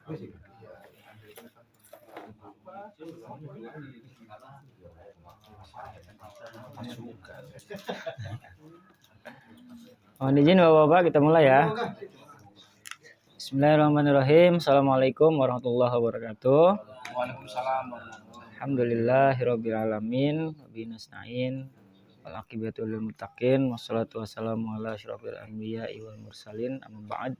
Mohon izin Bapak-bapak, kita mulai ya. Bismillahirrahmanirrahim. Assalamualaikum warahmatullahi wabarakatuh. Waalaikumsalam. Alhamdulillahirabbil alamin. Wabihi nasta'in. Wal aqibatu lil muttaqin. Wassalatu wassalamu ala asyrofil anbiya'i wal mursalin. Amma ba'd.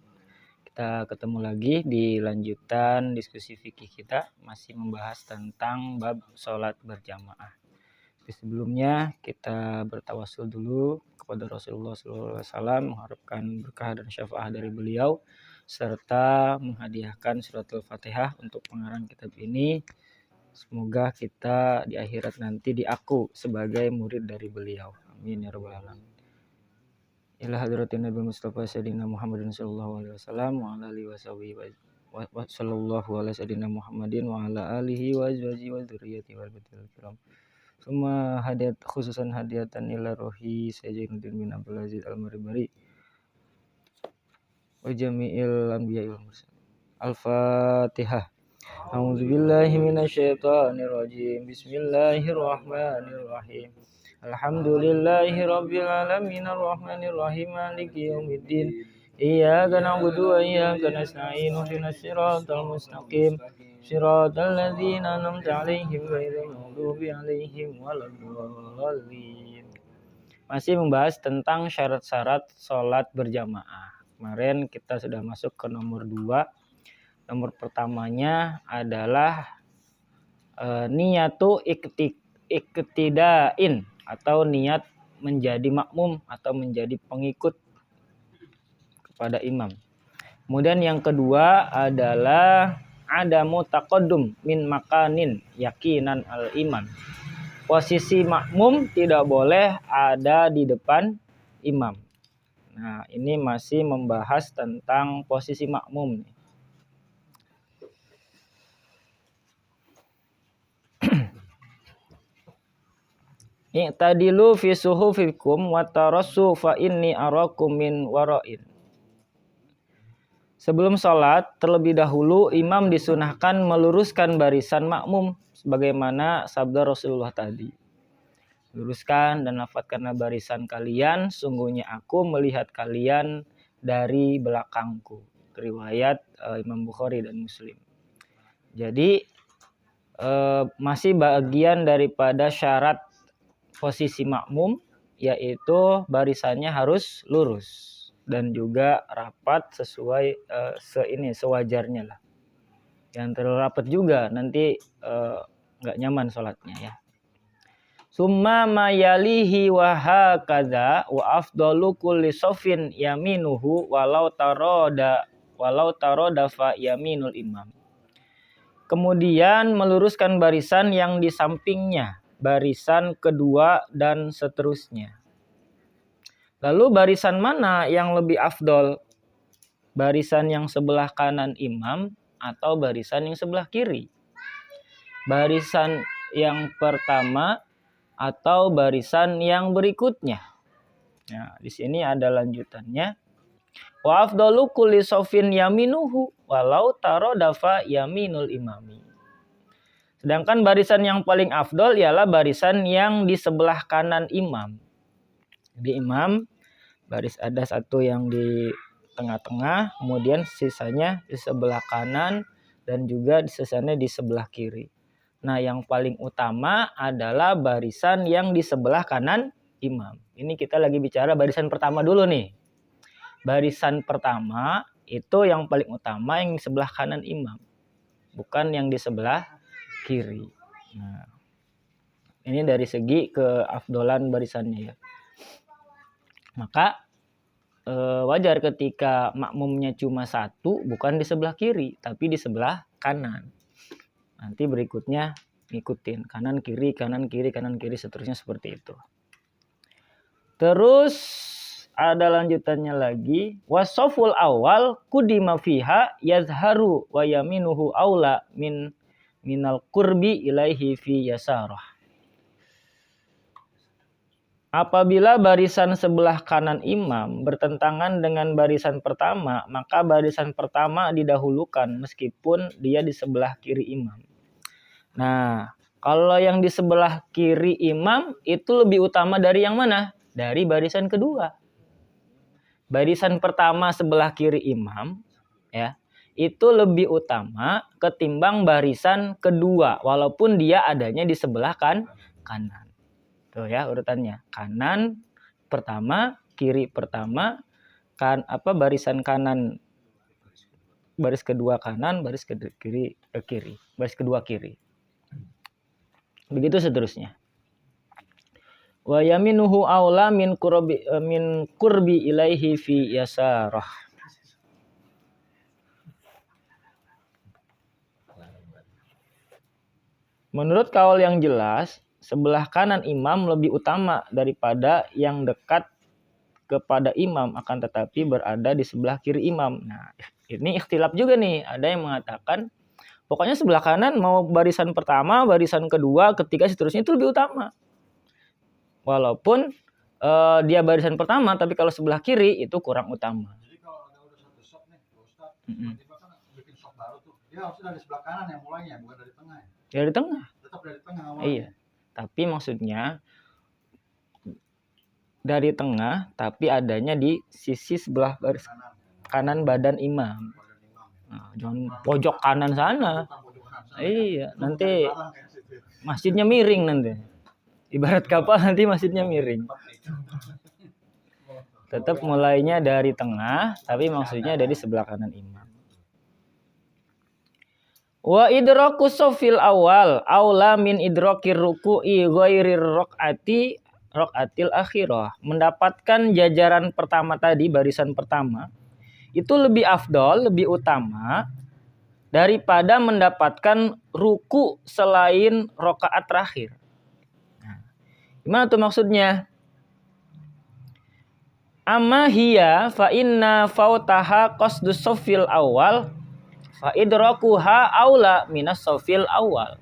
Kita ketemu lagi di lanjutan diskusi fikih kita, masih membahas tentang bab sholat berjamaah. Sebelumnya kita bertawasul dulu kepada Rasulullah SAW, mengharapkan berkah dan syafaat dari beliau, serta menghadiahkan suratul Fatihah untuk pengarang kitab ini. Semoga kita di akhirat nanti diaku sebagai murid dari beliau. Amin ya rabbal alamin. Ila hadratin Nabi Mustafa Sayyidina Muhammadin sallallahu alaihi wasallam wa ala alihi wa sallallahu ala Sayyidina Muhammadin wa ala alihi wa azwajihi wa dzurriyyatihi wal batil kiram. Semua hadiat khususan hadiatan ila rohi Sayyiduddin bin Abdul Aziz Al-Maribari wa jami'il anbiya'i wal mursalin. Al-Fatihah. A'udzubillahi minasyaitonir rajim. Bismillahirrahmanirrahim. Alhamdulillahi rabbil alamin arrahmanir rahim maliki yaumiddin. Iyyaka na'budu wa iyyaka nasta'in. Ihdinas siratal mustaqim. Shiratal ladzina an'amta 'alaihim ghairil maghdubi 'alaihim waladdallin. Masih membahas tentang syarat-syarat sholat berjamaah. Kemarin kita sudah masuk ke nomor 2. Nomor pertamanya adalah niyatu iktidain, atau niat menjadi makmum atau menjadi pengikut kepada imam. Kemudian yang kedua adalah adamu taqaddum min makanin yakinan al imam. Posisi makmum tidak boleh ada di depan imam. Nah, ini masih membahas tentang posisi makmum. I'tadilu fi suhufikum wa tarassu fa inni arakum min wara'in. Sebelum sholat, terlebih dahulu imam disunahkan meluruskan barisan makmum, sebagaimana sabda Rasulullah tadi. Luruskan dan lafadzkanlah barisan kalian, sungguhnya aku melihat kalian dari belakangku. Riwayat Imam Bukhari dan Muslim. Jadi masih bagian daripada syarat posisi makmum, yaitu barisannya harus lurus dan juga rapat sesuai sewajarnya lah. Yang terlalu rapat juga nanti nggak nyaman sholatnya ya. Summa mayalihi wa hakadza wa afdalu kulli safin yaminuhu walau taroda fa yaminul imam. Kemudian meluruskan barisan yang di sampingnya, barisan kedua dan seterusnya. Lalu barisan mana yang lebih afdol? Barisan yang sebelah kanan imam atau barisan yang sebelah kiri? Barisan yang pertama atau barisan yang berikutnya? Nah, di sini ada lanjutannya. Wa afdalu kulli safin yaminuhu walau tarodafa yaminul imami. Sedangkan barisan yang paling afdol ialah barisan yang di sebelah kanan imam. Di imam baris ada satu yang di tengah-tengah, kemudian sisanya di sebelah kanan dan juga sisanya di sebelah kiri. Nah, yang paling utama adalah barisan yang di sebelah kanan imam. Ini kita lagi bicara barisan pertama dulu nih. Barisan pertama itu yang paling utama yang di sebelah kanan imam, bukan yang di sebelah kiri. Nah, ini dari segi keafdolan barisannya ya. Maka wajar ketika makmumnya cuma satu, bukan di sebelah kiri, tapi di sebelah kanan. Nanti berikutnya ngikutin kanan kiri, kanan kiri, kanan kiri, seterusnya seperti itu. Terus ada lanjutannya lagi. Wasoful awal kudima fiha yazharu wa yaminuhu aula minal qurbi ilaihi fi yasarah. Apabila barisan sebelah kanan imam bertentangan dengan barisan pertama, maka barisan pertama didahulukan meskipun dia di sebelah kiri imam. Nah, kalau yang di sebelah kiri imam itu lebih utama dari yang mana? Dari barisan kedua. Barisan pertama sebelah kiri imam, ya, itu lebih utama ketimbang barisan kedua, walaupun dia adanya di sebelah kanan. Tuh ya urutannya. Kanan pertama, kiri pertama, barisan kanan, baris kedua kanan, baris kiri kiri, baris kedua kiri. Begitu seterusnya. Wa yaminuhu aula min qurbi ilaihi fi yasarah. Menurut kaul yang jelas, sebelah kanan imam lebih utama daripada yang dekat kepada imam, akan tetapi berada di sebelah kiri imam. Nah, ini ikhtilaf juga nih. Ada yang mengatakan pokoknya sebelah kanan mau barisan pertama, barisan kedua, ketiga, seterusnya itu lebih utama. Walaupun dia barisan pertama, tapi kalau sebelah kiri itu kurang utama. Jadi kalau ada udah satu shop nih, Ustaz, tiba-tiba kan bikin shop baru tuh, dia harusnya dari sebelah kanan yang mulainya, bukan dari tengah. Dari tengah. Tetap dari tengah awalnya. Iya. Tapi maksudnya dari tengah, tapi adanya di sisi sebelah baris kanan badan imam. Nah, jangan pojok kanan sana. Iya, nanti masjidnya miring nanti. Ibarat kapal nanti masjidnya miring. Tetap mulainya dari tengah, tapi maksudnya dari sebelah kanan imam. Wa idraku sofil awal aula min idrakir ruku'i ghairir rok'atil akhirah. Mendapatkan jajaran pertama tadi, barisan pertama, itu lebih afdol, lebih utama daripada mendapatkan ruku selain rokaat terakhir. Nah, gimana tuh maksudnya? Amma hiya fa inna fautaha qasdus sofil awal fa idrakuha aula minas sofil awal.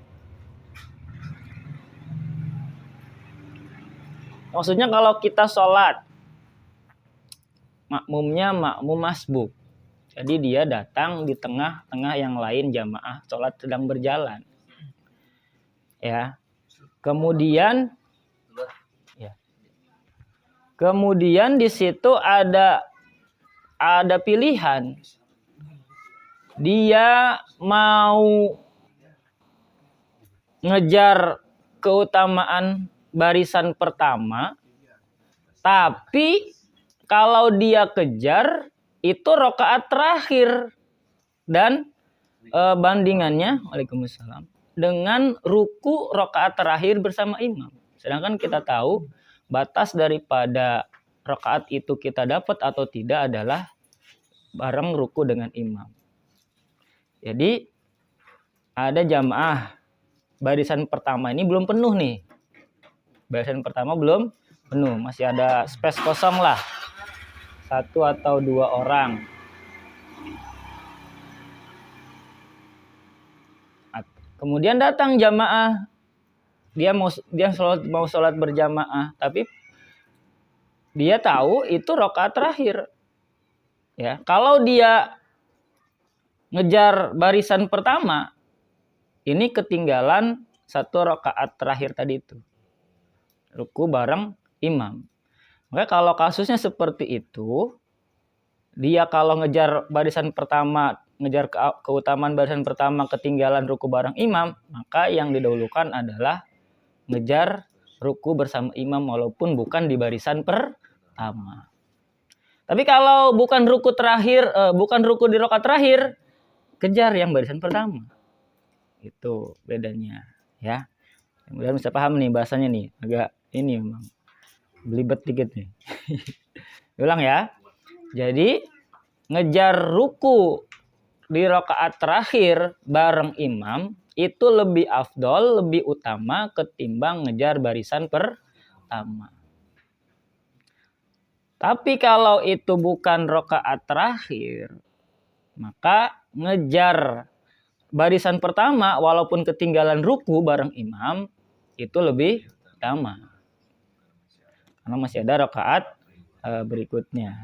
Maksudnya kalau kita sholat, makmumnya makmum masbuk. Jadi dia datang di tengah-tengah yang lain jamaah sholat sedang berjalan. Ya. Kemudian di situ ada pilihan. Dia mau ngejar keutamaan barisan pertama, tapi kalau dia kejar itu rokaat terakhir dan bandingannya, waalaikumsalam, dengan ruku rokaat terakhir bersama imam. Sedangkan kita tahu batas daripada rokaat itu kita dapat atau tidak adalah bareng ruku dengan imam. Jadi ada jamaah barisan pertama ini belum penuh nih. Barisan pertama belum penuh, masih ada space kosong lah. 1 atau 2 orang. Kemudian datang jamaah. Dia mau sholat berjamaah, tapi dia tahu itu rakaat terakhir. Ya, kalau dia ngejar barisan pertama, ini ketinggalan 1 rakaat terakhir tadi itu. Ruku bareng imam. Maka kalau kasusnya seperti itu, dia kalau ngejar barisan pertama, ngejar keutamaan barisan pertama ketinggalan ruku bareng imam, maka yang didahulukan adalah ngejar ruku bersama imam walaupun bukan di barisan pertama. Tapi kalau bukan ruku terakhir, bukan ruku di rakaat terakhir, kejar yang barisan pertama. Itu bedanya, ya. Kemudian bisa paham nih bahasanya nih, agak ini memang belibet dikit nih. Ulang ya. Jadi ngejar ruku di rakaat terakhir bareng imam itu lebih afdol, lebih utama ketimbang ngejar barisan pertama. Tapi kalau itu bukan rakaat terakhir, maka ngejar barisan pertama walaupun ketinggalan ruku bareng imam itu lebih utama. karena masih ada rakaat berikutnya.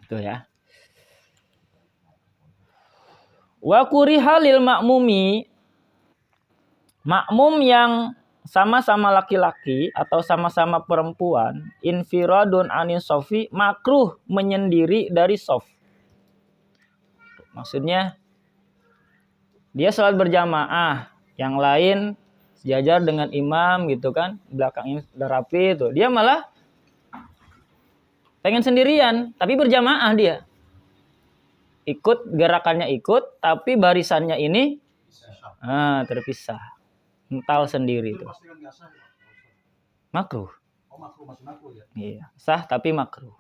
Itu ya. Wa kuriha lil ma'mumi, makmum yang sama-sama laki-laki atau sama-sama perempuan, infiradun anis sofi, makruh menyendiri dari sof. Maksudnya dia sholat berjamaah, yang lain sejajar dengan imam gitu kan, belakangnya udah rapi itu. Dia malah pengen sendirian, tapi berjamaah dia. Ikut gerakannya ikut, tapi barisannya ini terpisah. Mental sendiri itu. Pasti kan nggak sah ya? Makruh. Oh makruh, masih makruh ya? Iya, sah tapi makruh.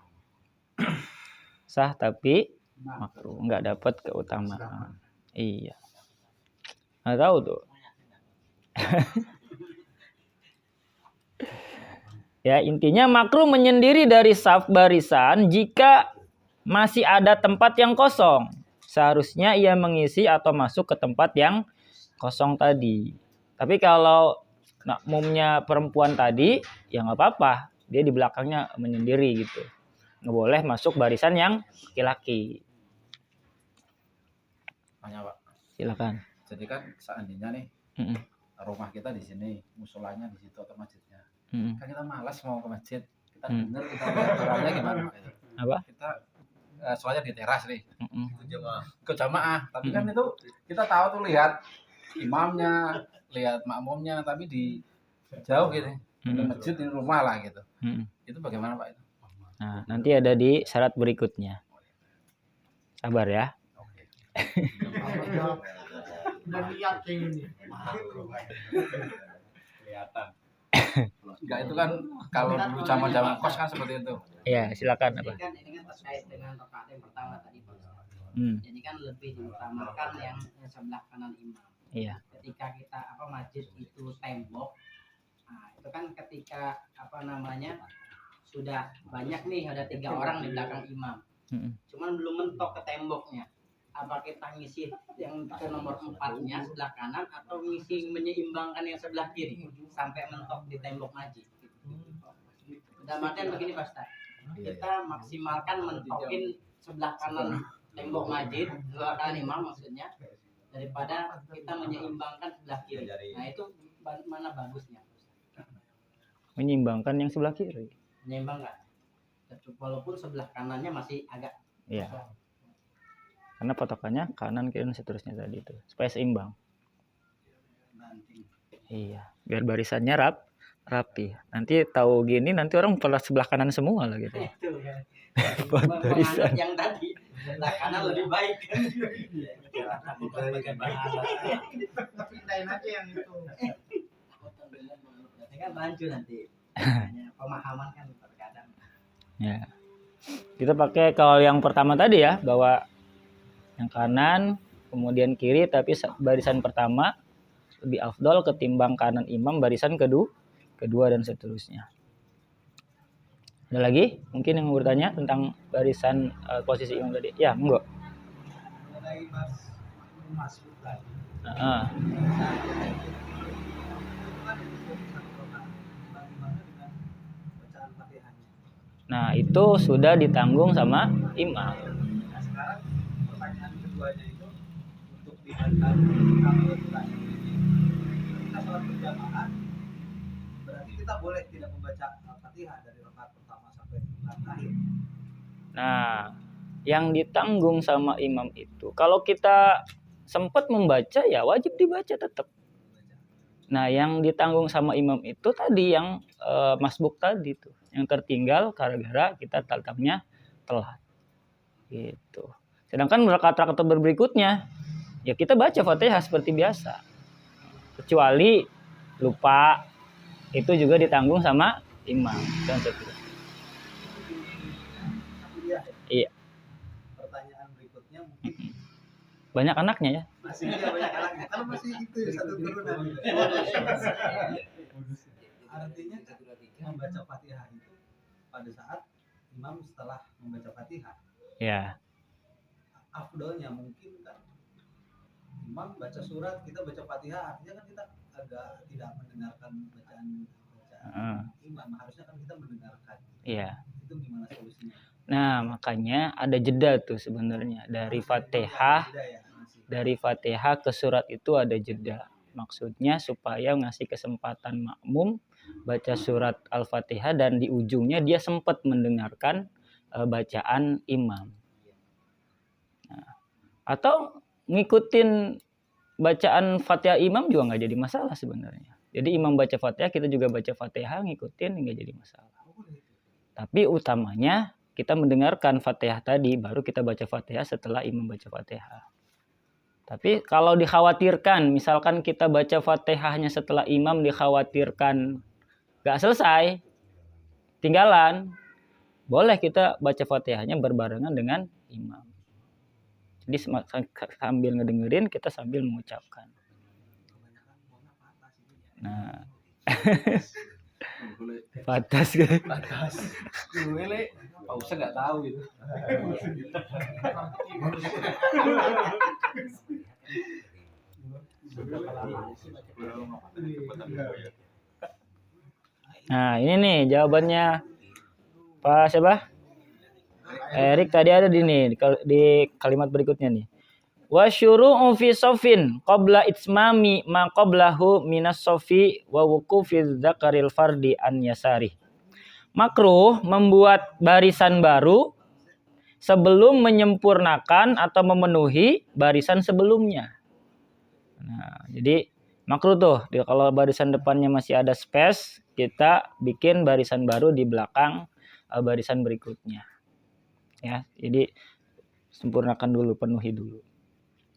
Sah tapi makruh, nggak dapat keutamaan. Iya. Nggak tahu tuh. Ya, intinya makruh menyendiri dari saf barisan jika masih ada tempat yang kosong. Seharusnya ia mengisi atau masuk ke tempat yang kosong tadi. Tapi kalau makmumnya perempuan tadi, ya nggak apa-apa. Dia di belakangnya menyendiri gitu. Nggak boleh masuk barisan yang laki-laki. Tanya Pak. Silakan. Jadi kan seandainya nih rumah kita di sini, musolanya di situ atau masjidnya. Kan kita malas mau ke masjid. Kita dengar kita lihat orangnya gimana Pak itu. Apa? Kita soalnya di teras nih. Ke jamaah. Tapi kan itu kita tahu tuh lihat imamnya, lihat makmumnya, tapi di jauh gitu. Di masjid di rumah lah gitu. Itu bagaimana Pak itu? Nah, nanti ada di syarat berikutnya. Sabar ya. Oke. Udah lihat ini. Kelihatan. Enggak, itu kan kalau dulu zaman-zaman kos kan seperti itu. Iya, silakan apa? Ini kan terkait dengan rakaat yang pertama tadi Pak Ustaz. Jadi kan lebih diutamakan yang sebelah kanan imam. Iya. Ketika kita masjid itu tembok, nah itu kan ketika sudah banyak nih, ada 3 orang di belakang imam. Cuman belum mentok ke temboknya. Apa kita ngisi yang ke nomor 4-nya sebelah kanan atau ngisi menyeimbangkan yang sebelah kiri sampai mentok di tembok masjid. Dalam artian begini Pak Ustaz. Kita maksimalkan mentokin sebelah kanan tembok masjid, sebelah kanan imam maksudnya, daripada kita menyeimbangkan sebelah kiri. Nah itu mana bagusnya? Menyeimbangkan yang sebelah kiri. Menyeimbangkan. Walaupun sebelah kanannya masih agak. Iya. Karena patokannya kanan kiri dan seterusnya tadi itu supaya seimbang. Iya, biar barisannya rapi. Nanti tahu gini nanti orang pada sebelah kanan semua lah gitu. Itu ya. Barisan. Yang tadi sebelah kanan lebih baik. Pindahin aja yang itu. Ini kan rancu nanti. Pemahaman kan terkadang. Ya. Kita pakai kalau yang pertama tadi ya, bahwa yang kanan kemudian kiri tapi barisan pertama lebih afdol ketimbang kanan imam barisan kedua dan seterusnya. Ada lagi mungkin yang mau bertanya tentang barisan posisi imam tadi? Ya, monggo. Mengenai Mas tadi. Nah, itu sudah ditanggung sama imam. Nah, sekarang pertanyaan keduanya itu untuk dihantar kalau kita sholat berjamaah, berarti kita boleh tidak membaca Al-Fatihah dari rakaat pertama sampai rakaat akhir. Nah, yang ditanggung sama imam itu, kalau kita sempat membaca ya wajib dibaca tetap. Nah, yang ditanggung sama imam itu tadi yang masbuk tadi tuh, yang tertinggal gara-gara kita tatapnya telat. Gitu. Sedangkan rakaat-rakaat berikutnya ya kita baca Fatihah seperti biasa. Kecuali lupa, itu juga ditanggung sama imam dan seterusnya. Iya. Pertanyaan berikutnya mungkin Banyak anaknya ya. masih banyak anaknya. Kalau masih itu satu turunan. Artinya membaca Fatihah itu pada saat imam setelah membaca Fatihah. Ya. Afdolnya mungkin kan imam baca surat, kita baca Fatihah, artinya kan kita agak tidak mendengarkan bacaan imam, harusnya kan kita mendengarkan. Iya. Itu gimana solusinya? Nah, makanya ada jeda tuh sebenarnya dari Fatihah. Dari Fatihah ke surat itu ada jeda. Maksudnya supaya ngasih kesempatan makmum baca surat Al-Fatihah dan di ujungnya dia sempat mendengarkan bacaan imam. Nah, atau ngikutin bacaan Fatihah imam juga nggak jadi masalah sebenarnya. Jadi imam baca Fatihah, kita juga baca Fatihah, ngikutin nggak jadi masalah. Tapi utamanya kita mendengarkan Fatihah tadi, baru kita baca Fatihah setelah imam baca Fatihah. Tapi kalau dikhawatirkan, misalkan kita baca Fatihahnya setelah imam, dikhawatirkan gak selesai, tinggalan, boleh kita baca Fatihahnya berbarengan dengan imam. Jadi sambil ngedengerin, kita sambil mengucapkan. Nah, batas kan? Batas. Gue le, pausnya nggak tahu gitu. Nah, ini nih jawabannya Pak siapa? Erik tadi ada di kalimat berikutnya nih. Wa syuru'u fi safin qabla itmami ma qablahu minas safi wa wuqufi dzakaril fardi an yasari. Makruh membuat barisan baru sebelum menyempurnakan atau memenuhi barisan sebelumnya. Nah, jadi makruh tuh kalau barisan depannya masih ada space, kita bikin barisan baru di belakang barisan berikutnya. Ya, jadi sempurnakan dulu, penuhi dulu.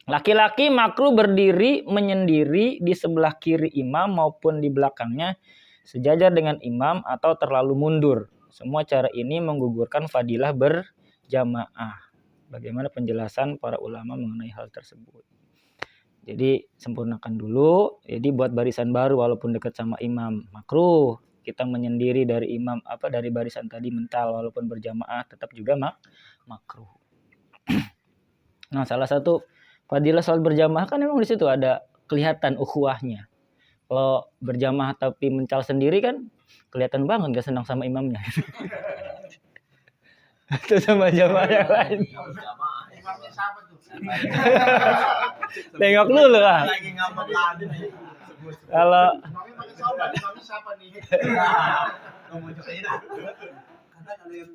Laki-laki makruh berdiri menyendiri di sebelah kiri imam maupun di belakangnya sejajar dengan imam atau terlalu mundur. Semua cara ini menggugurkan fadilah berjamaah. Bagaimana penjelasan para ulama mengenai hal tersebut? Jadi sempurnakan dulu. Jadi buat barisan baru walaupun dekat sama imam makruh. Kita menyendiri dari imam dari barisan tadi mental walaupun berjamaah tetap juga makruh. Nah, salah satu fadilah salat berjamaah kan memang di situ ada kelihatan ukhuwahnya. Kalau berjamaah tapi mencal sendiri kan kelihatan banget gak senang sama imamnya. Atau sama jamaah yang lain. Imamnya siapa tuh? Tengok dulu lah. Lagi ngambek lagi. Kalau Imamnya pakai sobat, imamnya siapa nih? Ngomong juga ini. Karena kalau yang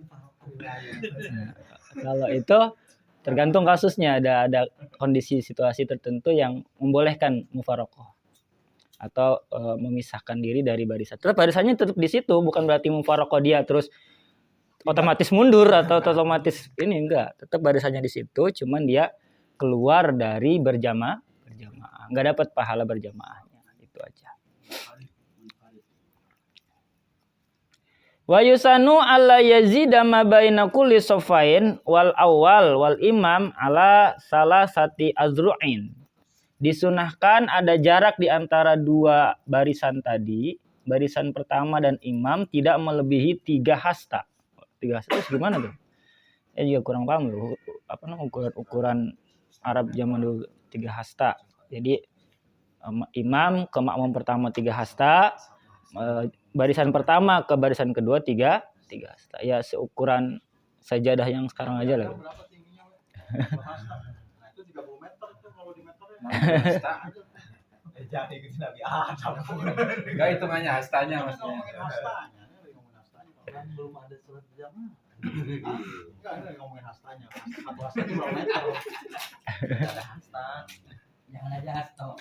kalau itu tergantung kasusnya, ada kondisi situasi tertentu yang membolehkan mufarokoh atau memisahkan diri dari barisan. Tetap barisannya tetap di situ, bukan berarti mufarokoh dia terus otomatis mundur atau otomatis ini enggak. Tetap barisannya di situ, cuman dia keluar dari berjamaah, nggak dapat pahala berjamaahnya, itu aja. Wa yusanu alla yazida ma baina kulli safain wal awal wal imam ala salasati azru'in. Disunahkan ada jarak di antara dua barisan tadi. Barisan pertama dan imam tidak melebihi 3 hasta. 3 hasta itu gimana tuh? Saya juga kurang paham loh. Apa namanya ukuran Arab zaman dulu 3 hasta. Jadi imam ke makmum pertama 3 hasta. Barisan pertama ke barisan kedua 3 hasta. Ya seukuran sajadah yang sekarang aja lah. berapa tingginya? Nah, itu 30 meter tuh kalau di meter. Jadi gitu Nabi Adam. Enggak hitungannya hastanya maksudnya. Ngomongin hastanya. Kan belum ada surat berjamaah. Enggak, ini ngomongin hastanya. Satu hasta itu berapa meter? Tidak ada hasta. Jangan aja hasto.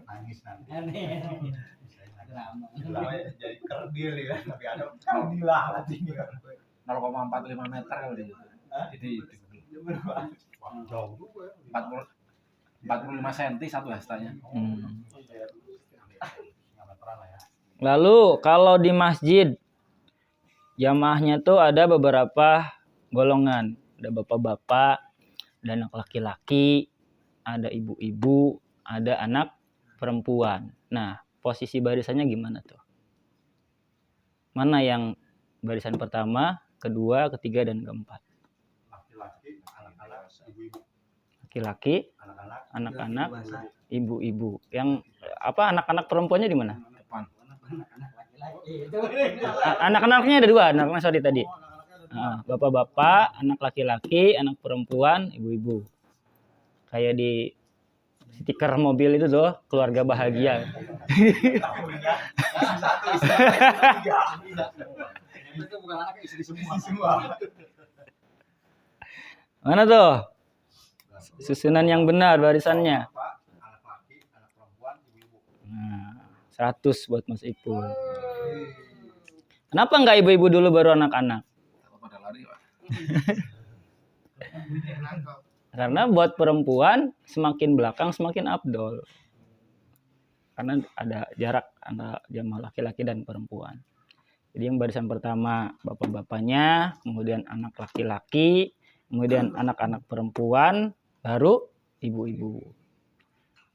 Nangis nanti. Aneh. Drama. Jadi kerdil ya. Nabi Adam kerdil lah tinggi. 0,45 meter kalau di situ. Jadi Jauh juga ya. 45 cm satu hastanya. Lalu kalau di masjid jamaahnya tuh ada beberapa golongan. Ada bapak-bapak, ada anak laki-laki, ada ibu-ibu, ada anak perempuan. Nah, posisi barisannya gimana tuh? Mana yang barisan pertama, kedua, ketiga, dan keempat? Laki-laki, anak-anak, ibu-ibu. Laki-laki, anak-anak, ibu-ibu. Yang anak-anak perempuannya di mana? Depan. Anak-anak Anak-anaknya ada 2, anak-anak sorry tadi. Bapak-bapak, anak laki-laki, anak perempuan, ibu-ibu. Kayak di stiker mobil itu tuh, keluarga bahagia. Itu bukan anak, istri semua. Mana tuh? Susunan yang benar barisannya. Anak laki, anak perempuan, ibu-ibu. Nah, 100 buat Mas Ipul. Kenapa nggak ibu-ibu dulu baru anak-anak? Pada lari, Pak. Karena buat perempuan semakin belakang semakin abdol. Karena ada jarak antara jamaah laki-laki dan perempuan. Jadi yang barisan pertama bapak-bapaknya, kemudian anak laki-laki, kemudian anak-anak perempuan, baru ibu-ibu.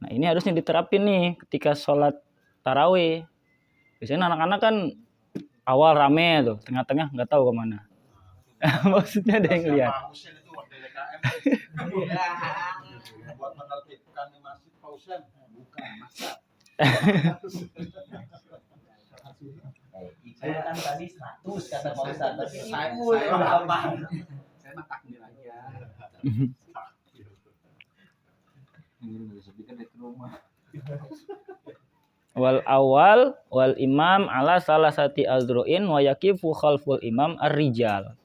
Nah ini harusnya diterapin nih ketika sholat tarawih. Biasanya anak-anak kan awal rame tuh, tengah-tengah nggak tahu kemana. Maksudnya ada yang lihat. Buat menertibkan di masjid Pak Husen. Bukan, masa. Saya kan tadi 100 kata Pak Ustadz, tapi Saya berapa? Saya mah takdir aja. Ini speaker di rumah. Wal awal wal imam ala salah sati azruin wa yakifu khalful imam ar-rijal.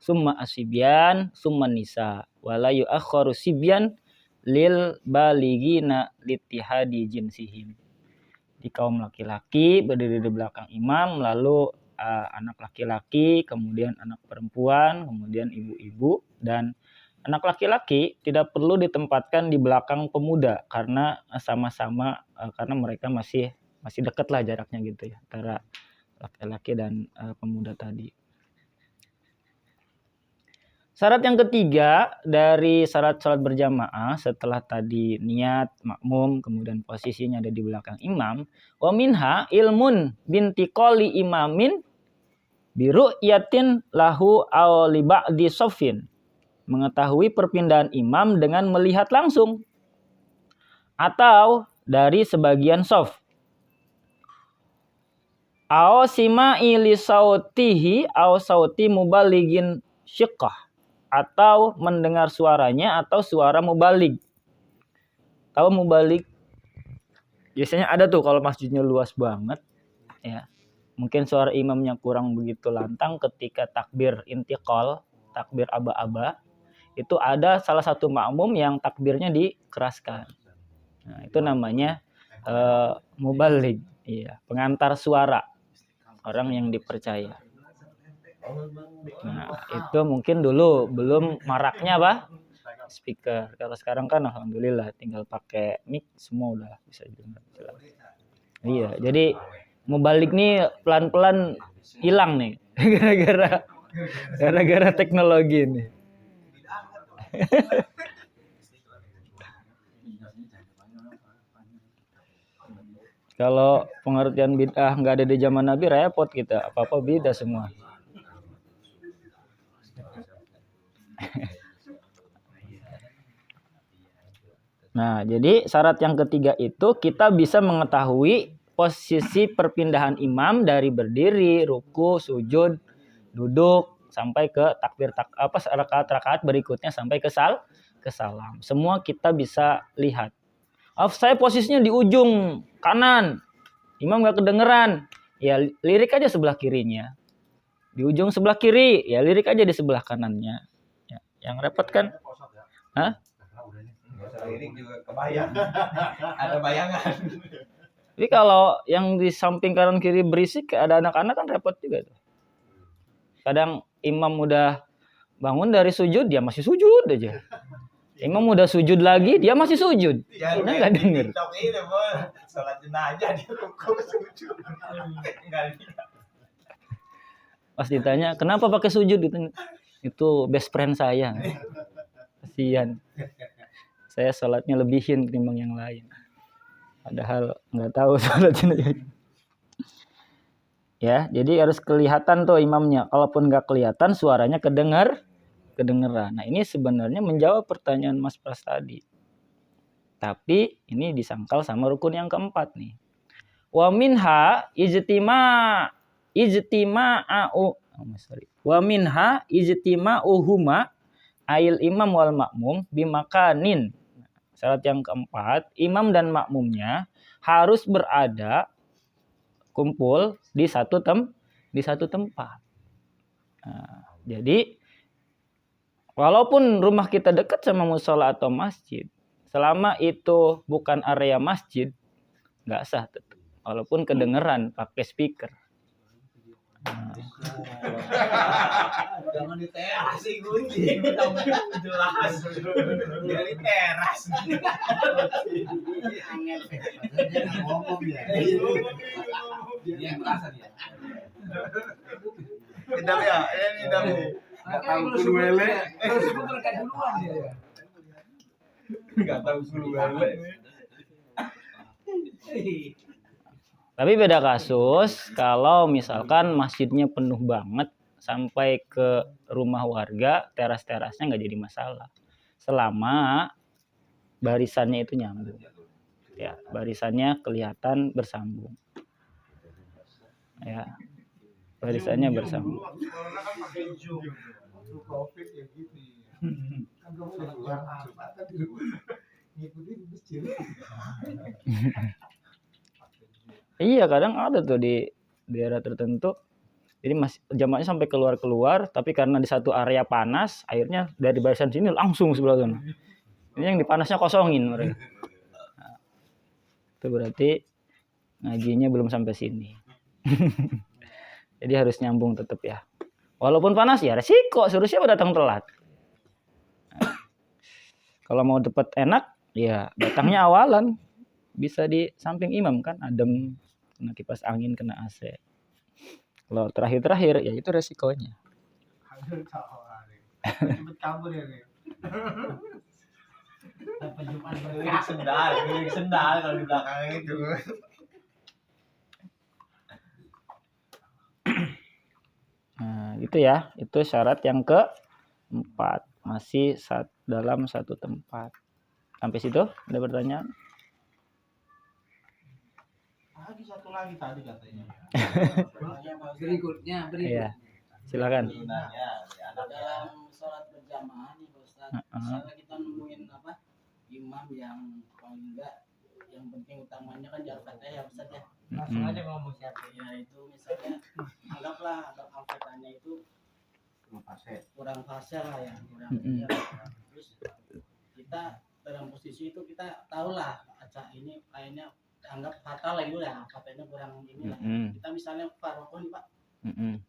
Summa asibyan, summa nisa. Wala yu'akharu sibyan lil baligina litihadi jinsihim. Di kaum laki-laki berdiri di belakang imam, lalu anak laki-laki, kemudian anak perempuan, kemudian ibu-ibu, dan anak laki-laki tidak perlu ditempatkan di belakang pemuda karena sama-sama karena mereka masih dekat lah jaraknya gitu ya antara laki-laki dan pemuda tadi. Syarat yang ketiga dari syarat sholat berjamaah setelah tadi niat, makmum, kemudian posisinya ada di belakang imam. Wa minha ilmun binti qoli imamin biru yatin lahu aw li ba'di sofin. Mengetahui perpindahan imam dengan melihat langsung atau dari sebagian sof. Aw sima'i li sautihi aw sauti mubaligin syiqqah. Atau mendengar suaranya atau suara mubalig. Tahu mubalig? Biasanya ada tuh kalau masjidnya luas banget ya. Mungkin suara imamnya kurang begitu lantang ketika takbir intiqal, takbir aba-aba, itu ada salah satu makmum yang takbirnya dikeraskan. Nah, itu namanya mubalig, iya, pengantar suara, orang yang dipercaya. Nah, itu mungkin dulu belum maraknya apa? Speaker. Kalau sekarang kan alhamdulillah tinggal pakai mic semua udah bisa dengar jelas. Iya, jadi mubalik nih pelan-pelan hilang nih gara-gara teknologi nih. Kalau pengertian bid'ah nggak ada di zaman Nabi repot kita, apa-apa bid'ah semua. Nah, jadi syarat yang ketiga itu kita bisa mengetahui posisi perpindahan imam dari berdiri, ruku, sujud, duduk sampai ke takbir rakaat berikutnya sampai ke salam. Semua kita bisa lihat. Saya posisinya di ujung kanan. Imam nggak kedengeran. Ya lirik aja sebelah kirinya. Di ujung sebelah kiri, ya lirik aja di sebelah kanannya. Ya, yang repot kan? Hah? Lirik juga kebayang. Ada bayangan. Jadi kalau yang di samping kanan kiri berisik ada anak-anak kan repot juga tuh. Kadang imam udah bangun dari sujud dia masih sujud aja. Imam udah sujud lagi dia masih sujud. Kita nggak denger. Salat jenazah dia ruku sujud. Pas ditanya kenapa pakai sujud gitu. Itu best friend saya. Kasihan. Saya sholatnya lebihin ketimbang yang lain. Padahal nggak tahu sholatnya. Ya, jadi harus kelihatan tuh imamnya. Kalaupun nggak kelihatan, suaranya kedengeran. Nah, ini sebenarnya menjawab pertanyaan Mas Pras tadi. Tapi ini disangkal sama rukun yang keempat nih. Wa minha ijtima'uhuma ail imam wal makmum bimakanin. Syarat yang keempat, imam dan makmumnya harus berada kumpul di satu tempat. Nah, jadi walaupun rumah kita dekat sama musola atau masjid, selama itu bukan area masjid, nggak sah tetap. Walaupun kedengeran pakai speaker. Nah. Jangan di teras sih gunjing, jelas dari teras. Ngomong ya. Dia merasa dia. Tidak ya, ini dah. Enggak tahu dulu lele. Sebut rekan duluan dia ya. Enggak tahu dulu lele. Tapi beda kasus kalau misalkan masjidnya penuh banget sampai ke rumah warga, teras-terasnya nggak jadi masalah. Selama barisannya itu nyambung. Ya, barisannya kelihatan bersambung. Ya. Barisannya bersambung. Iya, kadang ada tuh di daerah tertentu. Jadi jamaahnya sampai keluar, tapi karena di satu area panas, akhirnya dari barisan sini langsung sebelah sana. Ini yang dipanasnya kosongin mereka. Nah, itu berarti ngajinya belum sampai sini. Jadi harus nyambung tetap ya. Walaupun panas ya resiko, suruh siapa datang telat. Nah, kalau mau dapat enak, ya datangnya awalan. Bisa di samping imam kan, adem. Kena kipas angin, kena AC. Kalau terakhir ya itu resikonya. Cepet kabur ya nih. Sendal kalau di belakang itu. Nah, itu ya, itu syarat yang keempat, masih dalam satu tempat. Sampai situ ada pertanyaan? Lagi satu lagi tadi katanya. Berikutnya. Iya, silakan. Dalam sholat berjamaah nih Pak Ustaz, misalnya kita nemuin imam yang paling enggak, yang penting utamanya kan jarak fatihah ya Ustaz ya. Langsung aja ngomong siapa ya, itu misalnya anggaplah al-fatihahnya itu kurang fase lah ya, terus kita dalam posisi itu kita tahulah acak ini kayaknya anggap fatal lah itu ya, fatihahnya kurang ini lah. Kita misalnya farokon nih Pak,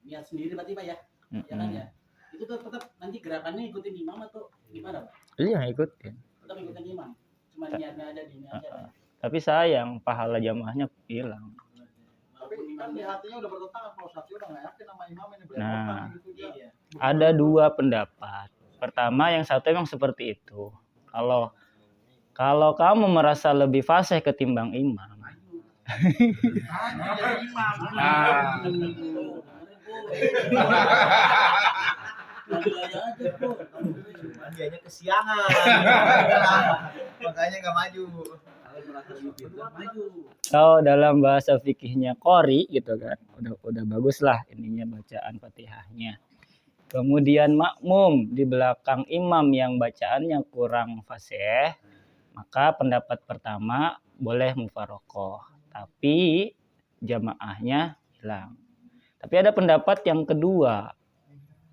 niat sendiri berarti Pak ya, ya kan ya. Itu tetap nanti gerakannya ikutin imam atau gimana Pak? Iya, ikutin. Tetap ikutin imam, cuma niatnya ada di ini aja Pak. Tapi sayang pahala jamaahnya hilang. Tapi kan di hatinya udah bertentangan, kalau saksi udah nggak yakin sama imam ini Nah, gitu dia. ada dua pendapat. Pertama, yang satu emang seperti itu. Kalau kamu merasa lebih fasih ketimbang imam, Dianya kesiangan. Makanya nggak maju. kalau dalam bahasa fikihnya qori gitu kan, udah bagus lah ininya bacaan Fatihahnya. Kemudian makmum di belakang imam yang bacaannya kurang fasih, maka pendapat pertama boleh mufarokoh, tapi jamaahnya hilang. Tapi ada pendapat yang kedua.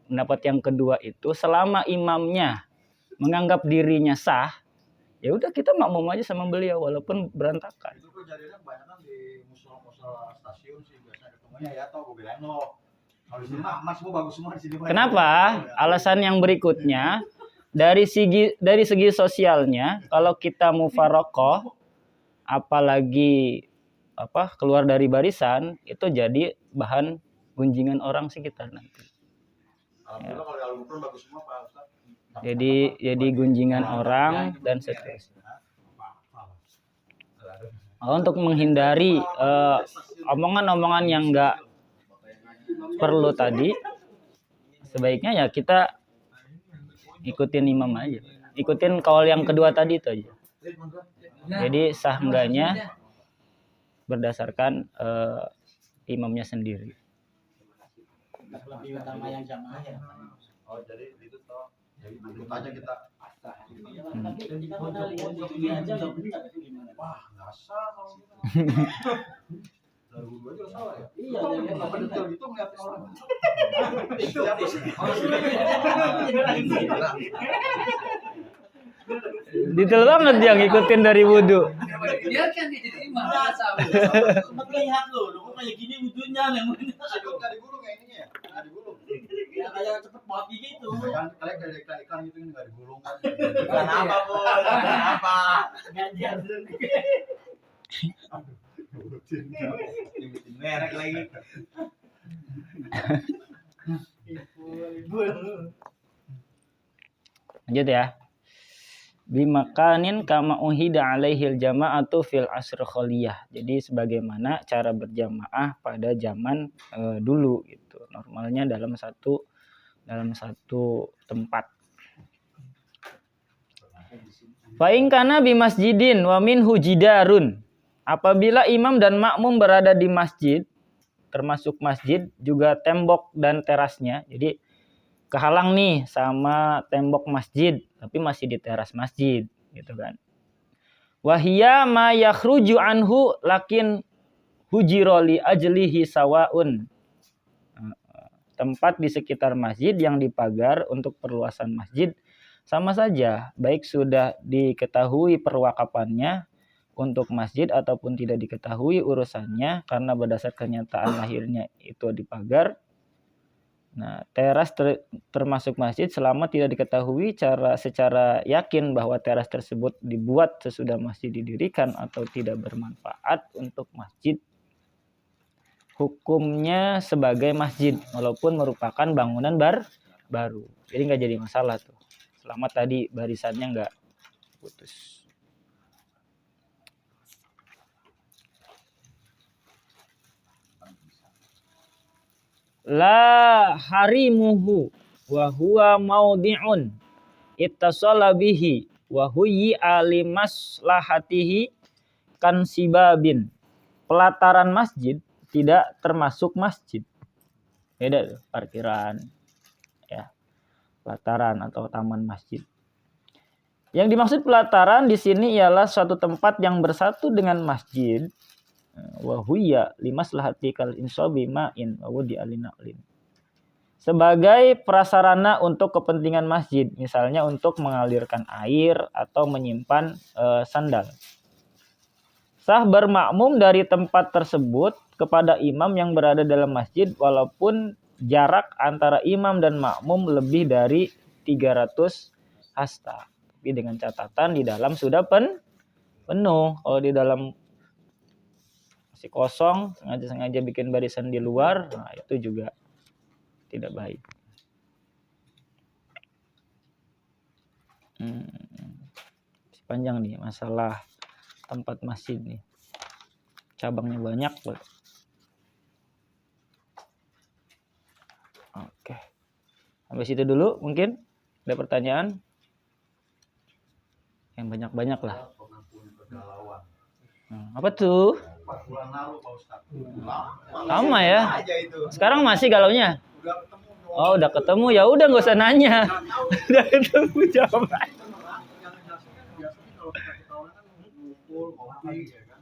Pendapat yang kedua itu selama imamnya menganggap dirinya sah, ya udah kita makmum aja sama beliau walaupun berantakan. Itu kejadiannya kebanyakan di musola stasiun sih biasanya ketemunya ya, tau gue bilang lo. Kalau di sini mah semua bagus semua di sini. Kenapa? Alasan yang berikutnya dari segi sosialnya, kalau kita mufarokoh apalagi keluar dari barisan, itu jadi bahan gunjingan orang sekitar nanti. Alhamdulillah kalau di Al-Quran bagus semua Pak Ustaz. Jadi gunjingan orang dan seterusnya. Untuk menghindari omongan-omongan yang enggak perlu tadi, sebaiknya ya kita ikutin imam aja. Ikutin kaul yang kedua tadi itu aja. Jadi sah enggaknya berdasarkan imamnya sendiri. Lebih utama yang jamaah ya. Oh jadi itu toh. Jadi ikut aja kita. Tapi kita pernah lihat di dunia aja nggak benar itu gimana? Wah nggak sah kalau gitu. Dari dulu aja udah salah ya. Iya, jadi Apa detail gitu ngeliatin orang. Siapa sih? Detail banget dia ngikutin dari wudhu. Dia kan dia jadi imam. Sempat lihat loh kok kayak gini wudhunya yang Nggak digulung ya ininya ya? Nggak digulung. ya kayak cepet banget gitu. Kan kalian kayak ikan gitu kan nggak digulung kan. Kenapa, Bos? Kenapa? Ngajar Merek lagi. Lanjut ya. Bimakanin kama uhida alaihil jama'atu fil asr khaliyah. Jadi sebagaimana cara berjamaah pada zaman dulu gitu. Normalnya dalam satu tempat. Fa in kana bi masjidin wa minhu jidarun. Apabila imam dan makmum berada di masjid, termasuk masjid juga tembok dan terasnya. Jadi kehalang nih sama tembok masjid, tapi masih di teras masjid, gitu kan. Wahia ma yakhruju anhu lakin hujiroli ajlihi sawaun. Tempat di sekitar masjid yang dipagar untuk perluasan masjid sama saja, baik sudah diketahui perwakapannya untuk masjid ataupun tidak diketahui urusannya karena berdasarkan kenyataan lahirnya itu dipagar. Nah, teras termasuk masjid selama tidak diketahui secara yakin bahwa teras tersebut dibuat sesudah masjid didirikan atau tidak bermanfaat untuk masjid. Hukumnya sebagai masjid walaupun merupakan bangunan baru. Jadi nggak jadi masalah tuh. Selama tadi barisannya nggak putus. La harimuhu wa huwa maudhi'un ittasala bihi wa huyyi'a limaslahatihi kan sibabin. Pelataran masjid tidak termasuk masjid. Beda tuh, parkiran ya. Pelataran atau taman masjid. Yang dimaksud pelataran di sini ialah suatu tempat yang bersatu dengan masjid. Wa huya limaslahati kal insabi ma'in wa wudi alinaqlin. Sebagai prasarana untuk kepentingan masjid, misalnya untuk mengalirkan air atau menyimpan sandal. Sah bermakmum dari tempat tersebut kepada imam yang berada dalam masjid walaupun jarak antara imam dan makmum lebih dari 300 hasta. Tapi dengan catatan di dalam sudah penuh. Kalau di dalam masih kosong, sengaja bikin barisan di luar, nah itu juga tidak baik. Panjang nih masalah tempat masjid nih. Cabangnya banyak buat. Oke. Sampai situ dulu mungkin. Ada pertanyaan? Yang banyak-banyak lah. Apa tuh? 4 bulan lalu Pak Ustadz. Sama ya. Aja itu. Sekarang masih galaunya? Udah ketemu dong. Oh, udah ketemu ya udah nggak usah nanya. Udah ketemu jawaban. Yang biasanya kalau kita ketahuan kan ngumpul, ngopi ya kan.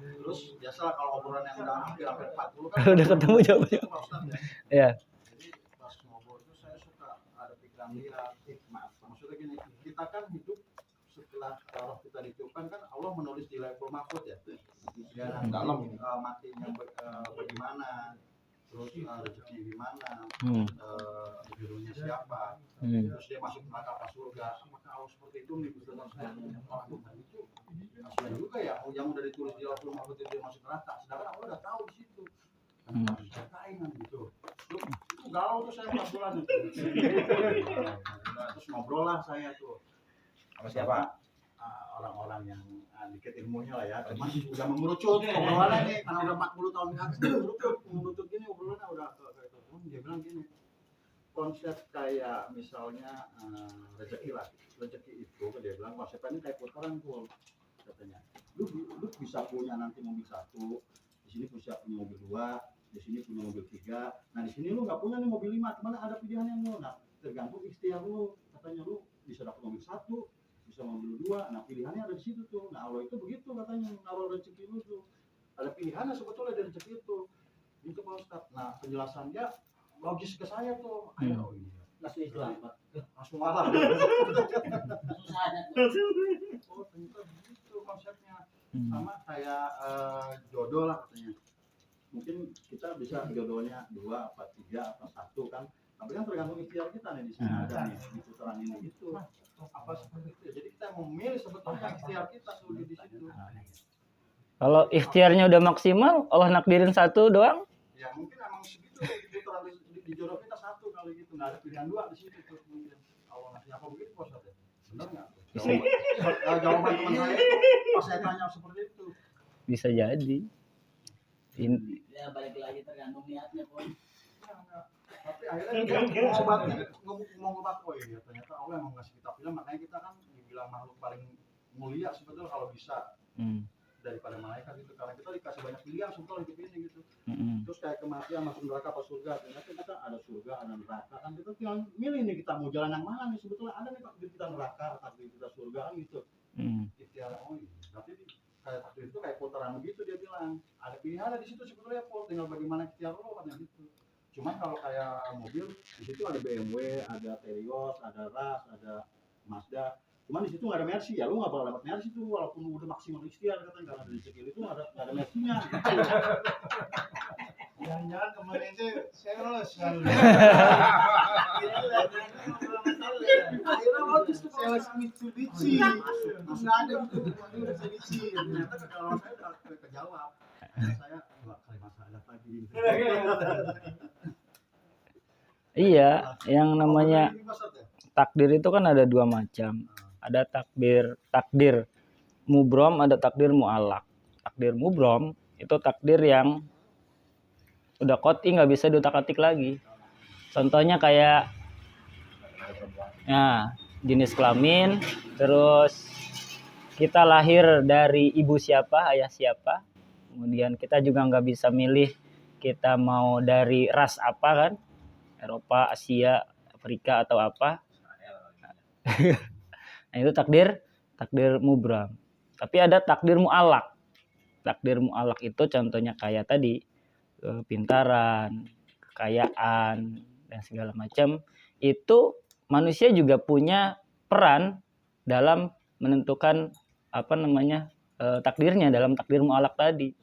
Terus biasalah kalau obrolan yang udah hampir 40 kan. Udah ketemu jawabannya. Pak Ustadz ya. Ya. Jadi pas ngobrol itu saya suka ada pikiran dia, maaf. Maksudnya gini, kita kan hidup setelah roh kita ditiupkan kan Allah menulis di level mahfud ya. Ya, dalam matinya bagaimana, terus rezekinya gimana, birunya siapa, terus dia masuk neraka apa surga. Apakah Allah seperti itu nih bisa melakukan itu? Nah, juga ya, yang udah ditulis di level mahfud itu dia masuk neraka, sedangkan Allah udah tahu di situ. Harus ceritain kan gitu. Itu galau tuh saya 4 bulan itu. Terus ngobrol lah saya tuh. Sama siapa? Orang-orang yang dikit ilmunya lah ya, cuman udah mengerucut obrolannya nih karena udah 40 tahun di atas mengerucut gini obrolannya udah kayak itu. Dia bilang gini, konsep kayak misalnya rezeki lah, rezeki itu dia bilang konsepnya kayak kotoran tuh katanya. Lu bisa bisa punya nanti mobil 1, di sini bisa punya mobil 2, di sini punya mobil 3. Nah di sini lu nggak punya nih mobil 5, cuman ada pilihan yang lu. Nah tergantung ikhtiar lu, katanya lu bisa dapat mobil 1, bisa mobil 2. Nah pilihannya ada di situ tuh. Nah Allah itu begitu katanya, naruh rezeki lu tuh. Ada pilihannya sebetulnya dari rezeki itu. Itu Pak Ustadz. Nah penjelasan dia logis ke saya tuh. Ayo, oh iya. Masuk Islam, Pak. Langsung marah. Susah ada. Oh ternyata begitu konsepnya. Sama kayak jodoh lah katanya. Mungkin kita bisa jodohnya 2 apa 3 apa 1 kan. Tapi kan tergantung ikhtiar kita nih di sini ada nih di putaran ini gitu. Apa seperti itu. Jadi kita mau memilih sebetulnya ikhtiar kita tuh di situ. Kalau ikhtiarnya udah maksimal, Allah nakdirin 1 doang. Ya mungkin emang segitu di putaran di jodoh kita 1 kali gitu. Nggak ada pilihan 2 di situ tuh mungkin. Allah ngasih apa begitu Pak Ustadz ya? Benar nggak? Jawaban teman saya itu pas saya tanya seperti itu. Bisa jadi. Ya balik lagi tergantung niatnya, Pon. Tapi akhirnya dia mau ngobat, oh iya ternyata Allah emang ngasih kita pilihan, makanya kita kan dibilang makhluk paling mulia sebetulnya kalau bisa daripada malaikat itu, karena kita dikasih banyak pilihan sebetulnya hidup ini gitu. Terus kayak kematian masuk neraka apa surga, ternyata kita ada surga ada neraka kan, kita tinggal milih nih kita mau jalan yang mana nih. Sebetulnya ada nih takdir kita neraka, takdir kita surga kan gitu. Ikhtiar oh iya. Tapi kayak takdir itu kayak putaran begitu, dia bilang ada pilihan di situ sebetulnya, Paul, tinggal bagaimana ikhtiar lo kan gitu. Cuman kalau kayak mobil di situ ada BMW, ada Terios, ada Ras, ada Mazda. Cuman di situ nggak ada Mercy, ya lu nggak bakal dapat Mercy tuh walaupun udah maksimal ikhtiar katanya, karena dari sekil itu nggak ada Mercy-nya. Jangan-jangan kemarin itu sales kan. Akhirnya modus tuh sales Mitsubishi. Masih ada gitu, Mitsubishi. Ternyata kalau saya udah kejawab. Saya nggak kali masalah lagi. Iya, yang namanya takdir itu kan ada 2 macam. Ada takdir mubrom, ada takdir mu'allaq. Takdir mubrom itu takdir yang udah qot'i, nggak bisa diutak-atik lagi. Contohnya kayak jenis kelamin, terus kita lahir dari ibu siapa, ayah siapa. Kemudian kita juga nggak bisa milih kita mau dari ras apa kan, Eropa, Asia, Afrika atau apa. Nah itu takdir mubram. Tapi ada takdir mu'allaq. Takdir mu'allaq itu contohnya kayak tadi, pintaran, kekayaan dan segala macam. Itu manusia juga punya peran dalam menentukan takdirnya dalam takdir mu'allaq tadi.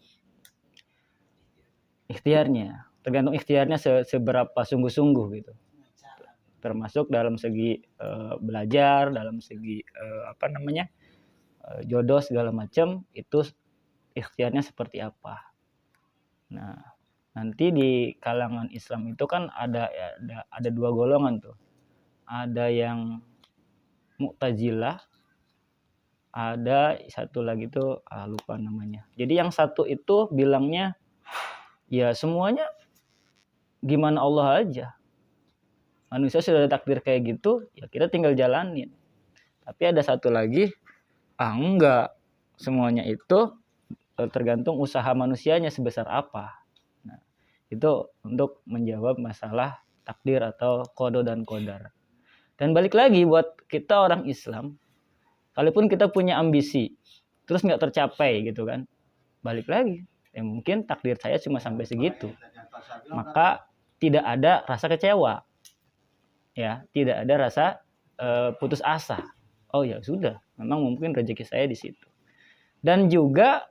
Ikhtiarnya, tergantung ikhtiarnya seberapa sungguh-sungguh gitu. Termasuk dalam segi belajar, dalam segi jodoh segala macam, itu ikhtiarnya seperti apa. Nah, nanti di kalangan Islam itu kan ada 2 golongan tuh. Ada yang Mu'tazilah, ada satu lagi tuh lupa namanya. Jadi yang satu itu bilangnya ya semuanya gimana Allah aja. Manusia sudah ada takdir kayak gitu, ya kita tinggal jalanin. Tapi ada satu lagi, enggak. Semuanya itu tergantung usaha manusianya sebesar apa. Nah, itu untuk menjawab masalah takdir atau qada dan qadar. Dan balik lagi buat kita orang Islam, kalaupun kita punya ambisi, terus nggak tercapai gitu kan, balik lagi. Ya mungkin takdir saya cuma sampai segitu. Maka tidak ada rasa kecewa. Ya, tidak ada rasa putus asa. Oh ya sudah, memang mungkin rezeki saya di situ. Dan juga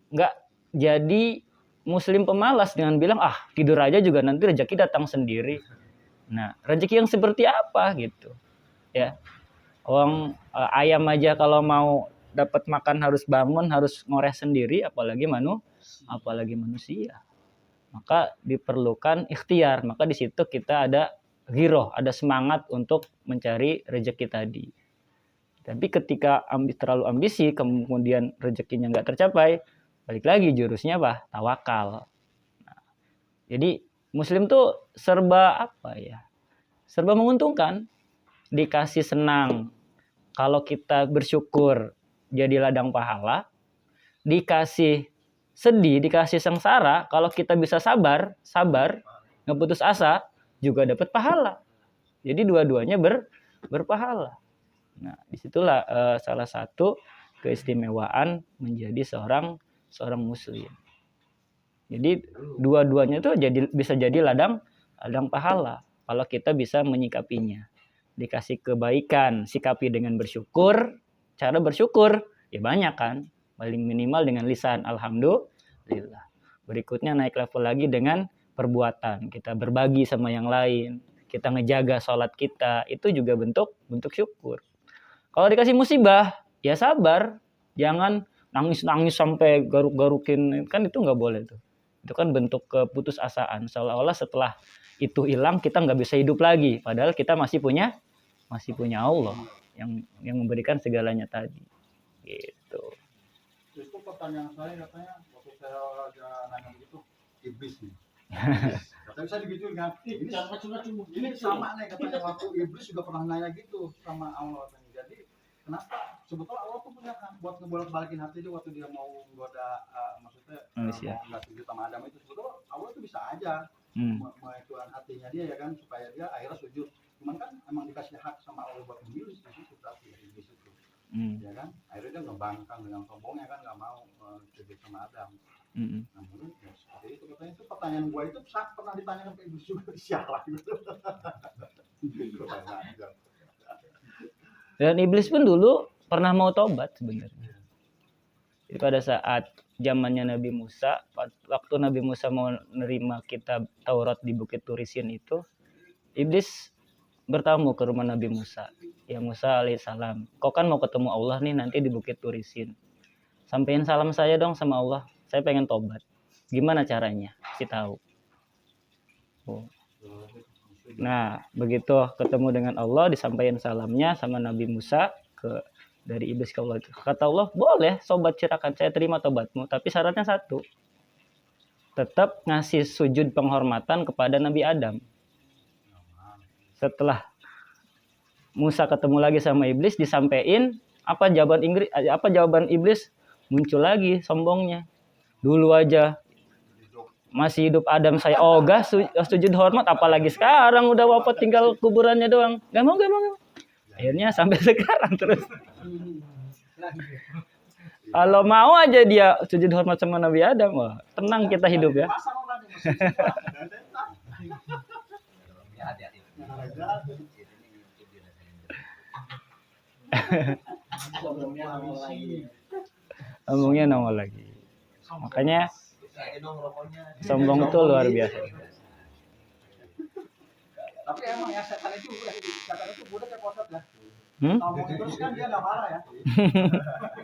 nggak jadi muslim pemalas dengan bilang tidur aja juga nanti rezeki datang sendiri. Nah, rezeki yang seperti apa gitu? Ya, ayam aja kalau mau dapat makan harus bangun, harus ngoreh sendiri, apalagi manusia. Maka diperlukan ikhtiar. Maka di situ kita ada ghiroh, ada semangat untuk mencari rezeki tadi. Tapi ketika terlalu ambisi, kemudian rezekinya nggak tercapai, balik lagi jurusnya apa? Tawakal. Nah, jadi Muslim tuh serba menguntungkan. Dikasih senang. Kalau kita bersyukur jadi ladang pahala. dikasih sedih, dikasih sengsara, kalau kita bisa sabar, nggak putus asa, juga dapat pahala. Jadi dua-duanya berpahala. Nah, disitulah salah satu keistimewaan menjadi seorang muslim. Jadi dua-duanya tuh bisa jadi ladang pahala kalau kita bisa menyikapinya. Dikasih kebaikan, sikapi dengan bersyukur. Cara bersyukur ya banyak kan. Paling minimal dengan lisan alhamdulillah. Berikutnya naik level lagi dengan perbuatan. Kita berbagi sama yang lain. Kita ngejaga sholat kita. Itu juga bentuk syukur. Kalau dikasih musibah, ya sabar. Jangan nangis-nangis sampai garuk-garukin. Kan itu nggak boleh tuh. Itu kan bentuk keputusasaan. Seolah-olah setelah itu hilang kita nggak bisa hidup lagi. Padahal kita masih punya Allah yang memberikan segalanya tadi. Gitu. Itu pertanyaan saya katanya waktu saya ada nanya begitu iblis nih. Katanya bisa digituin kan? Ini sama nih katanya waktu iblis juga pernah nanya gitu sama Allah katanya. Jadi kenapa sebetulnya Allah tuh punya buat ngebolak-balikin hati dia waktu dia mau menggoda maksudnya nggak setuju sama Adam itu, sebetulnya Allah tuh bisa aja mengaturkan hatinya dia ya kan supaya dia akhirnya sujud. Cuman kan emang dikasih hak sama Allah buat memilih di situ berarti iblis itu. Ya kan akhirnya dia ngebangkang dengan sombongnya kan nggak mau sujud sama Adam. Nah menurut ya seperti itu katanya. Itu pertanyaan gua itu pernah ditanyakan ke iblis juga siapa gitu. Dan iblis pun dulu pernah mau tobat sebenarnya. Jadi pada saat zamannya Nabi Musa, waktu Nabi Musa mau menerima kitab Taurat di Bukit Turisin itu, iblis bertamu ke rumah Nabi Musa. Ya Musa alaihissalam, kau kan mau ketemu Allah nih nanti di Bukit Turisin. Sampaikan salam saya dong sama Allah. Saya pengen tobat. Gimana caranya? Kasih tahu. Oh. Nah, begitu ketemu dengan Allah, disampaikan salamnya sama Nabi Musa dari iblis ke Allah. Kata Allah, boleh sobat silakan saya terima tobatmu, tapi syaratnya satu. Tetap ngasih sujud penghormatan kepada Nabi Adam. Setelah Musa ketemu lagi sama iblis, disampaikan apa jawaban iblis? Muncul lagi sombongnya. Dulu aja masih hidup Adam saya ogah sujud hormat, apalagi sekarang udah wafat tinggal kuburannya doang. Gak mau. Akhirnya sampai sekarang terus. Kalau mau aja dia sujud hormat sama Nabi Adam, wah tenang kita hidup ya. Ngomongnya nongol lagi. Makanya sombong itu luar biasa. Tapi emang ya setan itu budak ya Pak Ustadz ya. Ngomongin terus kan dia nggak marah ya.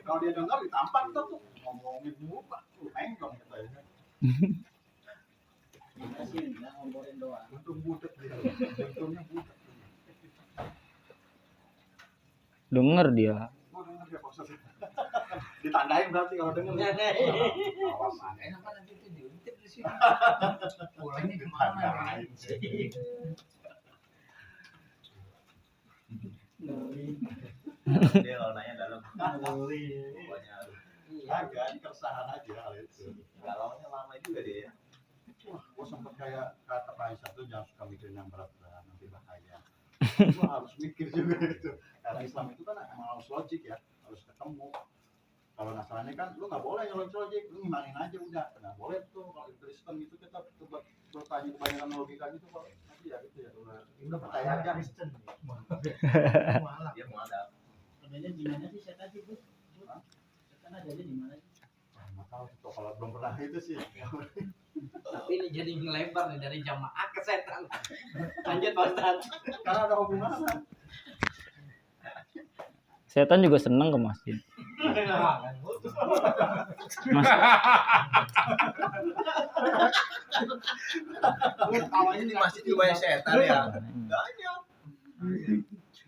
Kalau dia dengar ditampar tuh ngomongin muka, menggong katanya. ngomongin doang. Untung budak dia. Untungnya budak. Denger dia. Oh denger dia Pak Ustadz. Ditandain berarti kalau denger. Awas, enak kan nanti itu diuntip di sini. Pulangnya kemana? Dia kalau nanya dalam pokoknya agak keresahan aja hal itu. galaunya lama juga dia ya. Wah, gua sempet kayak kata Pak Aisyah tuh jangan suka mikirin yang berat-berat nanti bahaya. Gua harus mikir juga itu. Karena Islam itu kan emang harus logik ya, harus ketemu. Kalau Nasrani kan lu nggak boleh nyolong logik, lu imanin aja udah. Nggak boleh tuh kalau Kristen gitu kita bertanya kebanyakan logika gitu kok. Nanti ya gitu ya. Udah percaya aja. Kristen. Dia mau ada. Adanya di mana sih setan itu? Setan adanya di mana sih? Nggak tahu tuh kalau belum pernah itu sih. Tapi ini jadi ngelebar nih dari jamaah ke setan. Lanjut Pak Ustadz. Karena ada hubungannya. Setan juga seneng ke masjid. Awalnya di masjid juga banyak setan ya. Banyak.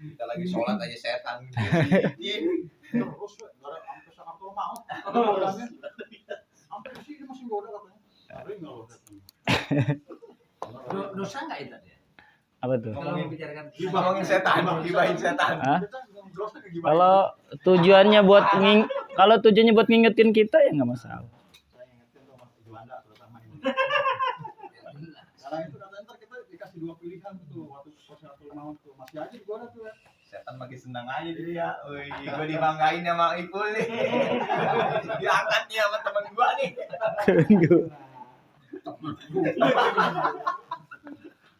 Kita lagi sholat aja setan. Terus sampai Jakarta mau. Kata godanya. Sampai ke sini masih goda katanya. Tapi enggak loh setan. Dosa nggak itu dia? Apa tuh? Kalau membicarakan Ngomongin setan, gibahin setan. Hah? Kalau tujuannya buat Kalau tujuannya buat ngingetin kita ya nggak masalah. Saya ingetin tuh Mas Juanda terutama ini. Sekarang itu katanya ntar kita dikasih 2 pilihan tuh waktu Qasyatul Maut tuh. Masih aja di gua tuh ya. Setan makin senang aja dia. Wih, gue dibanggain sama Ipul nih. Diangkat nih sama temen gua nih.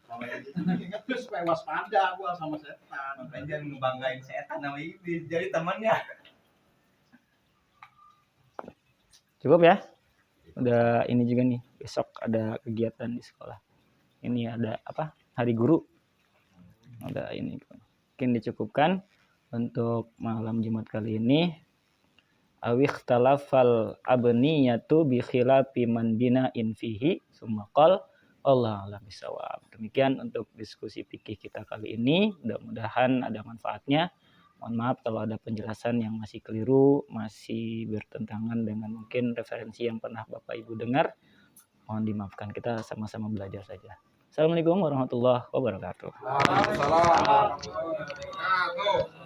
Kalau yang gitu inget tuh supaya waspada gua sama setan. Makanya jangan ngebanggain setan sama iblis. Jadi temannya. Cukup ya. Udah ini juga nih. Besok ada kegiatan di sekolah. Ini ada apa? Hari Guru. Ada ini. Mungkin dicukupkan untuk malam Jumat kali ini. Awikh talafal abniyatu bi khilafi man bina'in fihi summa qal Allah a'lam bisawab. Demikian untuk diskusi fikih kita kali ini. Mudah-mudahan ada manfaatnya. Mohon maaf kalau ada penjelasan yang masih keliru, masih bertentangan dengan mungkin referensi yang pernah Bapak Ibu dengar. Mohon dimaafkan, kita sama-sama belajar saja. Assalamualaikum warahmatullahi wabarakatuh. Waalaikumsalam warahmatullahi wabarakatuh.